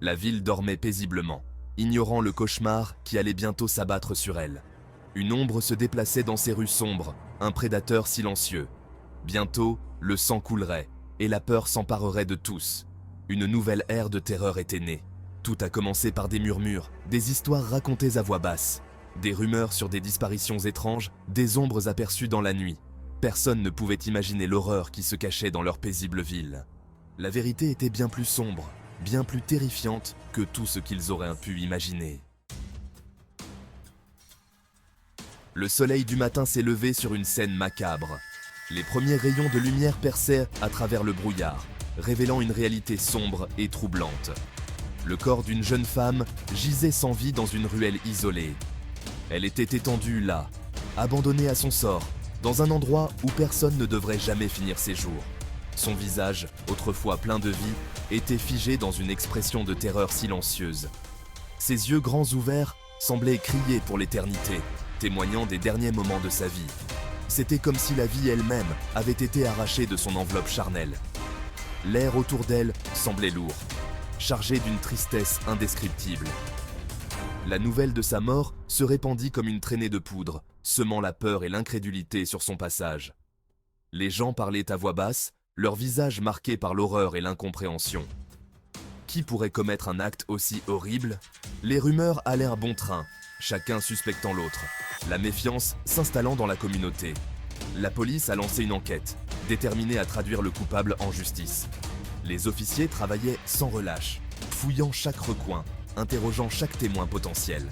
La ville dormait paisiblement, ignorant le cauchemar qui allait bientôt s'abattre sur elle. Une ombre se déplaçait dans ces rues sombres, un prédateur silencieux. Bientôt, le sang coulerait, et la peur s'emparerait de tous. Une nouvelle ère de terreur était née. Tout a commencé par des murmures, des histoires racontées à voix basse, des rumeurs sur des disparitions étranges, des ombres aperçues dans la nuit. Personne ne pouvait imaginer l'horreur qui se cachait dans leur paisible ville. La vérité était bien plus sombre, bien plus terrifiante que tout ce qu'ils auraient pu imaginer. Le soleil du matin s'est levé sur une scène macabre. Les premiers rayons de lumière perçaient à travers le brouillard, révélant une réalité sombre et troublante. Le corps d'une jeune femme gisait sans vie dans une ruelle isolée. Elle était étendue là, abandonnée à son sort, dans un endroit où personne ne devrait jamais finir ses jours. Son visage, autrefois plein de vie, était figé dans une expression de terreur silencieuse. Ses yeux grands ouverts semblaient crier pour l'éternité, témoignant des derniers moments de sa vie. C'était comme si la vie elle-même avait été arrachée de son enveloppe charnelle. L'air autour d'elle semblait lourd, chargé d'une tristesse indescriptible. La nouvelle de sa mort se répandit comme une traînée de poudre, semant la peur et l'incrédulité sur son passage. Les gens parlaient à voix basse, leurs visages marqués par l'horreur et l'incompréhension. Qui pourrait commettre un acte aussi horrible? Les rumeurs allèrent bon train, chacun suspectant l'autre, la méfiance s'installant dans la communauté. La police a lancé une enquête, déterminée à traduire le coupable en justice. Les officiers travaillaient sans relâche, fouillant chaque recoin, interrogeant chaque témoin potentiel.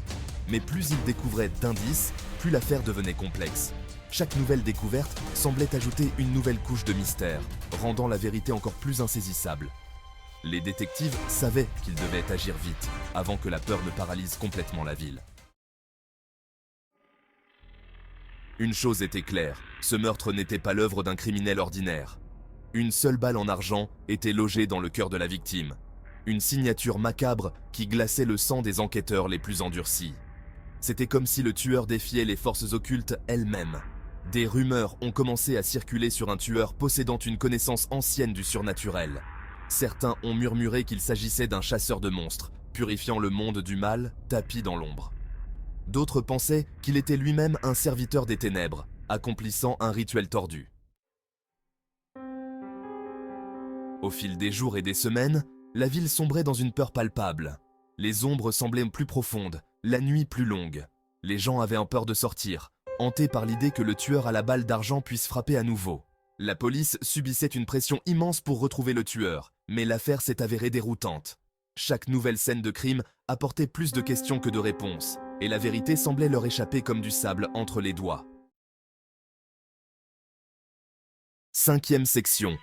Mais plus ils découvraient d'indices, plus l'affaire devenait complexe. Chaque nouvelle découverte semblait ajouter une nouvelle couche de mystère, rendant la vérité encore plus insaisissable. Les détectives savaient qu'ils devaient agir vite, avant que la peur ne paralyse complètement la ville. Une chose était claire, ce meurtre n'était pas l'œuvre d'un criminel ordinaire. Une seule balle en argent était logée dans le cœur de la victime. Une signature macabre qui glaçait le sang des enquêteurs les plus endurcis. C'était comme si le tueur défiait les forces occultes elles-mêmes. Des rumeurs ont commencé à circuler sur un tueur possédant une connaissance ancienne du surnaturel. Certains ont murmuré qu'il s'agissait d'un chasseur de monstres, purifiant le monde du mal, tapi dans l'ombre. D'autres pensaient qu'il était lui-même un serviteur des ténèbres, accomplissant un rituel tordu. Au fil des jours et des semaines, la ville sombrait dans une peur palpable. Les ombres semblaient plus profondes, la nuit plus longue. Les gens avaient peur de sortir, hantés par l'idée que le tueur à la balle d'argent puisse frapper à nouveau. La police subissait une pression immense pour retrouver le tueur, mais l'affaire s'est avérée déroutante. Chaque nouvelle scène de crime apportait plus de questions que de réponses, et la vérité semblait leur échapper comme du sable entre les doigts. 5e section.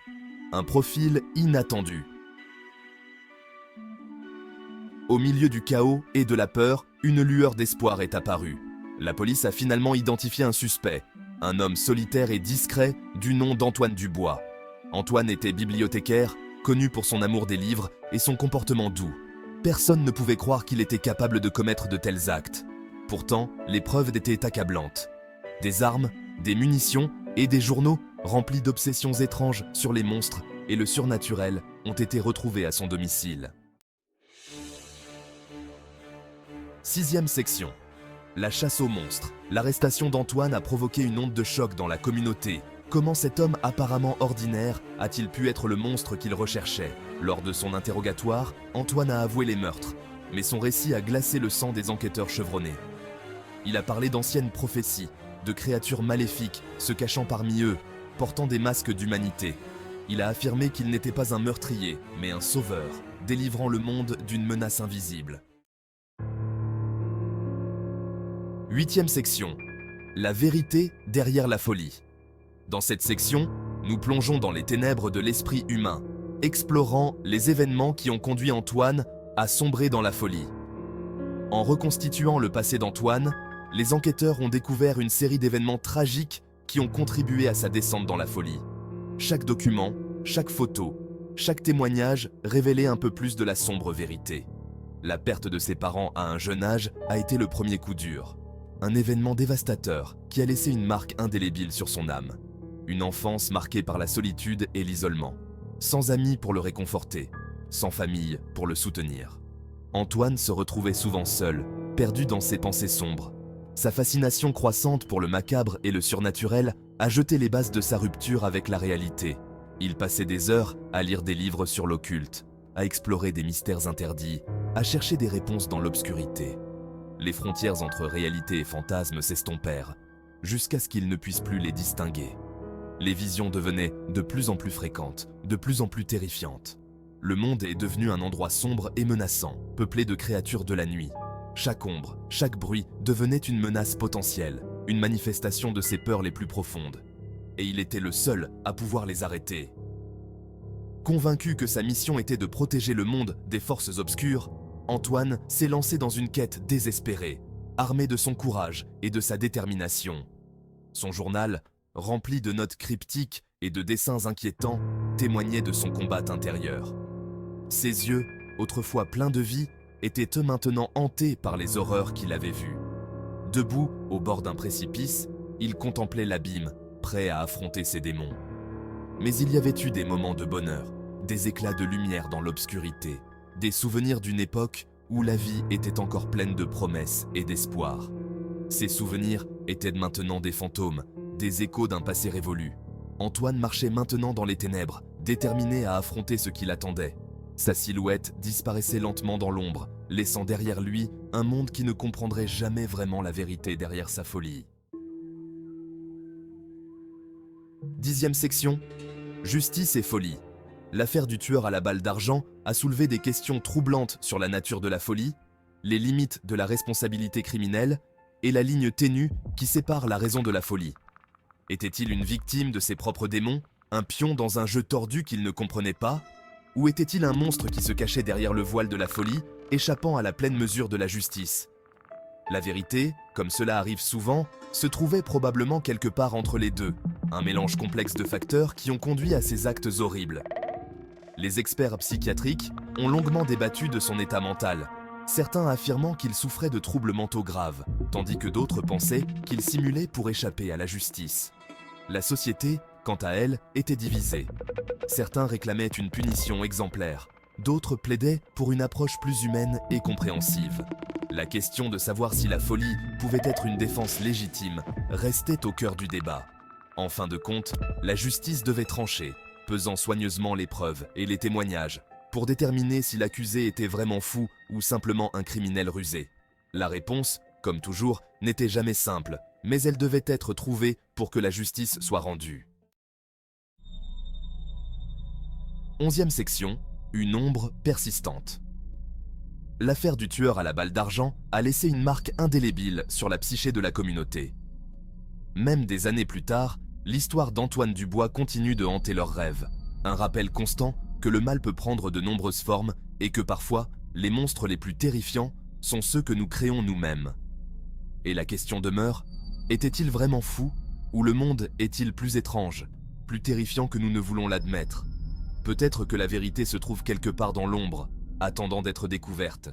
Un profil inattendu. Au milieu du chaos et de la peur, une lueur d'espoir est apparue. La police a finalement identifié un suspect, un homme solitaire et discret du nom d'Antoine Dubois. Antoine était bibliothécaire, connu pour son amour des livres et son comportement doux. Personne ne pouvait croire qu'il était capable de commettre de tels actes. Pourtant, les preuves étaient accablantes. Des armes, des munitions et des journaux remplis d'obsessions étranges sur les monstres et le surnaturel ont été retrouvés à son domicile. 6e section. La chasse aux monstres. L'arrestation d'Antoine a provoqué une onde de choc dans la communauté. Comment cet homme apparemment ordinaire a-t-il pu être le monstre qu'il recherchait? Lors de son interrogatoire, Antoine a avoué les meurtres, mais son récit a glacé le sang des enquêteurs chevronnés. Il a parlé d'anciennes prophéties, de créatures maléfiques se cachant parmi eux, portant des masques d'humanité. Il a affirmé qu'il n'était pas un meurtrier, mais un sauveur, délivrant le monde d'une menace invisible. 8e section. La vérité derrière la folie. Dans cette section, nous plongeons dans les ténèbres de l'esprit humain, explorant les événements qui ont conduit Antoine à sombrer dans la folie. En reconstituant le passé d'Antoine, les enquêteurs ont découvert une série d'événements tragiques qui ont contribué à sa descente dans la folie. Chaque document, chaque photo, chaque témoignage révélait un peu plus de la sombre vérité. La perte de ses parents à un jeune âge a été le premier coup dur. Un événement dévastateur qui a laissé une marque indélébile sur son âme. Une enfance marquée par la solitude et l'isolement. Sans amis pour le réconforter, sans famille pour le soutenir. Antoine se retrouvait souvent seul, perdu dans ses pensées sombres. Sa fascination croissante pour le macabre et le surnaturel a jeté les bases de sa rupture avec la réalité. Il passait des heures à lire des livres sur l'occulte, à explorer des mystères interdits, à chercher des réponses dans l'obscurité. Les frontières entre réalité et fantasme s'estompèrent, jusqu'à ce qu'il ne puisse plus les distinguer. Les visions devenaient de plus en plus fréquentes, de plus en plus terrifiantes. Le monde est devenu un endroit sombre et menaçant, peuplé de créatures de la nuit. Chaque ombre, chaque bruit devenait une menace potentielle, une manifestation de ses peurs les plus profondes. Et il était le seul à pouvoir les arrêter. Convaincu que sa mission était de protéger le monde des forces obscures, Antoine s'est lancé dans une quête désespérée, armé de son courage et de sa détermination. Son journal, rempli de notes cryptiques et de dessins inquiétants, témoignait de son combat intérieur. Ses yeux, autrefois pleins de vie, étaient eux maintenant hantés par les horreurs qu'il avait vues. Debout, au bord d'un précipice, il contemplait l'abîme, prêt à affronter ses démons. Mais il y avait eu des moments de bonheur, des éclats de lumière dans l'obscurité, des souvenirs d'une époque où la vie était encore pleine de promesses et d'espoir. Ces souvenirs étaient maintenant des fantômes, des échos d'un passé révolu. Antoine marchait maintenant dans les ténèbres, déterminé à affronter ce qui l'attendait. Sa silhouette disparaissait lentement dans l'ombre, laissant derrière lui un monde qui ne comprendrait jamais vraiment la vérité derrière sa folie. 10e section, justice et folie. L'affaire du tueur à la balle d'argent a soulevé des questions troublantes sur la nature de la folie, les limites de la responsabilité criminelle et la ligne ténue qui sépare la raison de la folie. Était-il une victime de ses propres démons, un pion dans un jeu tordu qu'il ne comprenait pas? Ou était-il un monstre qui se cachait derrière le voile de la folie, échappant à la pleine mesure de la justice? La vérité, comme cela arrive souvent, se trouvait probablement quelque part entre les deux, un mélange complexe de facteurs qui ont conduit à ces actes horribles. Les experts psychiatriques ont longuement débattu de son état mental, certains affirmant qu'il souffrait de troubles mentaux graves, tandis que d'autres pensaient qu'il simulait pour échapper à la justice. La société, quant à elle, était divisée. Certains réclamaient une punition exemplaire, d'autres plaidaient pour une approche plus humaine et compréhensive. La question de savoir si la folie pouvait être une défense légitime restait au cœur du débat. En fin de compte, la justice devait trancher, pesant soigneusement les preuves et les témoignages, pour déterminer si l'accusé était vraiment fou ou simplement un criminel rusé. La réponse, comme toujours, n'était jamais simple, mais elle devait être trouvée pour que la justice soit rendue. 11e section, une ombre persistante. L'affaire du tueur à la balle d'argent a laissé une marque indélébile sur la psyché de la communauté. Même des années plus tard, l'histoire d'Antoine Dubois continue de hanter leurs rêves. Un rappel constant que le mal peut prendre de nombreuses formes et que parfois, les monstres les plus terrifiants sont ceux que nous créons nous-mêmes. Et la question demeure, était-il vraiment fou ou le monde est-il plus étrange, plus terrifiant que nous ne voulons l'admettre? Peut-être que la vérité se trouve quelque part dans l'ombre, attendant d'être découverte.